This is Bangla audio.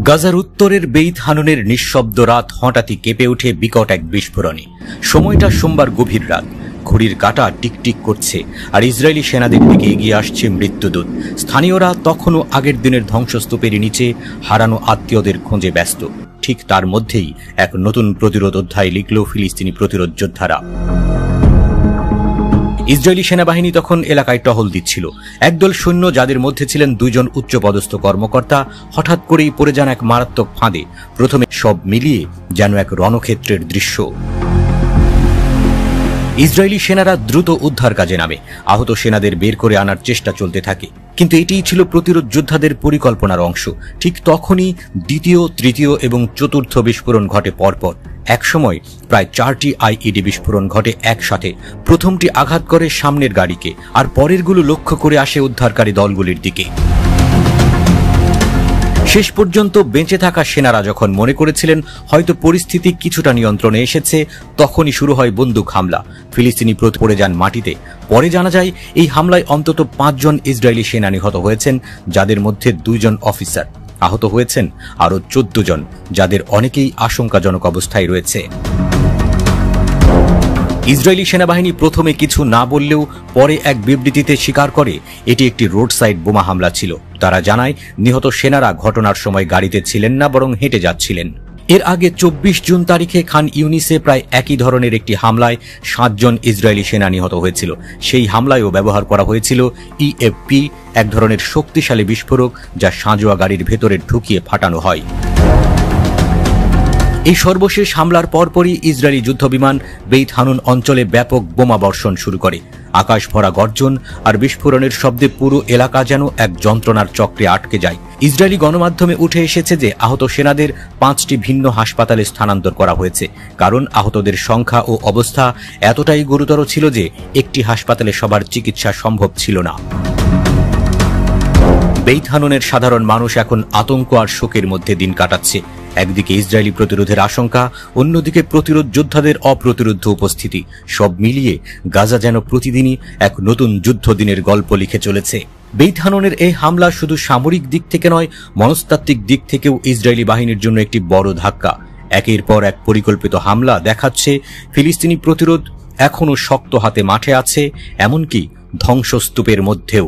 গাজার উত্তরের বেইত হানুনের নিঃশব্দ রাত হঠাৎই কেঁপে ওঠে বিকট এক বিস্ফোরণে। সময়টা সোমবার গভীর রাত। ঘড়ির কাঁটা টিকটিক করছে আর ইসরায়েলি সেনাদের দিকে এগিয়ে আসছে মৃত্যুদূত। স্থানীয়রা তখনও আগের দিনের ধ্বংসস্তূপের নিচে হারানো আত্মীয়দের খোঁজে ব্যস্ত। ঠিক তার মধ্যেই এক নতুন প্রতিরোধ অধ্যায় লিখল ফিলিস্তিনি প্রতিরোধ যোদ্ধারা। ইসরায়েলি সেনাবাহিনী তখন এলাকায় টহল দিচ্ছিল। একদল সৈন্য, যাদের মধ্যে ছিলেন দুইজন উচ্চপদস্থ কর্মকর্তা, হঠাৎ করেই পড়ে যান এক মারাত্মক ফাঁদে। প্রথমে সব মিলিয়ে যেন এক রণক্ষেত্রের দৃশ্য। ইসরায়েলি সেনারা দ্রুত উদ্ধার কাজে নামে। আহত সেনাদের বের করে আনার চেষ্টা চলতে থাকে, কিন্তু এটিই ছিল প্রতিরোধ যোদ্ধাদের পরিকল্পনার অংশ। ঠিক তখনই দ্বিতীয়, তৃতীয় এবং চতুর্থ বিস্ফোরণ ঘটে পরপর। একসময় প্রায় 4টি আইইডি বিস্ফোরণ ঘটে একসাথে। প্রথমটি আঘাত করে সামনের গাড়িকে, আর পরেরগুলো লক্ষ্য করে আসে উদ্ধারকারী দলগুলির দিকে। শেষ পর্যন্ত বেঁচে থাকা সেনারা যখন মনে করেছিলেন হয়তো পরিস্থিতি কিছুটা নিয়ন্ত্রণে এসেছে, তখনই শুরু হয় বন্দুক হামলা। ফিলিস্তিনি পড়ে যান মাটিতে। পরে জানা যায় এই হামলায় অন্তত 5 জন ইসরায়েলি সেনা নিহত হয়েছেন, যাদের মধ্যে 2 জন অফিসার। আহত হয়েছেন আরও 14 জন, যাদের অনেকেই আশঙ্কাজনক অবস্থায় রয়েছে। ইসরায়েলি সেনাবাহিনী প্রথমে কিছু না বললেও পরে এক বিবৃতিতে স্বীকার করে এটি একটি রোড সাইড বোমা হামলা ছিল। তারা জানায় নিহত সেনারা ঘটনার সময় গাড়িতে ছিলেন না, বরং হেঁটে যাচ্ছিলেন। এর আগে 24 জুন তারিখে খান ইউনিসে প্রায় একই ধরনের একটি হামলায় 7 জন ইসরায়েলি সেনা নিহত হয়েছিল। সেই হামলায়ও ব্যবহার করা হয়েছিল ইএফপি, এক ধরনের শক্তিশালী বিস্ফোরক যা সাঁজোয়া গাড়ির ভেতরে ঢুকিয়ে ফাটানো হয়। এই সর্বশেষ হামলার পরপরই ইসরায়েলি যুদ্ধবিমান বেইত হানুন অঞ্চলে ব্যাপক বোমা বর্ষণ শুরু করে। আকাশ ভরা গর্জন আর বিস্ফোরণের শব্দে পুরো এলাকা যেন এক যন্ত্রণার চক্রে আটকে যায়। ইসরায়েলি গণমাধ্যমে উঠে এসেছে যে আহত সেনাদের 5টি ভিন্ন হাসপাতালে স্থানান্তর করা হয়েছে, কারণ আহতদের সংখ্যা ও অবস্থা এতটাই গুরুতর ছিল যে একটি হাসপাতালে সবার চিকিৎসা সম্ভব ছিল না। বেইত হানুনের সাধারণ মানুষ এখন আতঙ্ক আর শোকের মধ্যে দিন কাটাচ্ছে। একদিকে ইসরায়েলি প্রতিরোধের আশঙ্কা, অন্যদিকে প্রতিরোধ যোদ্ধাদের অপ্রতিরোধ্য উপস্থিতি। সব মিলিয়ে গাজা যেন প্রতিদিনই এক নতুন যুদ্ধ দিনের গল্প লিখে চলেছে। বেইত হানুনের এই হামলা শুধু সামরিক দিক থেকে নয়, মনস্তাত্ত্বিক দিক থেকেও ইসরায়েলি বাহিনীর জন্য একটি বড় ধাক্কা। একের পর এক পরিকল্পিত হামলা দেখাচ্ছে ফিলিস্তিনি প্রতিরোধ এখনও শক্ত হাতে মাঠে আছে, এমনকি ধ্বংসস্তূপের মধ্যেও।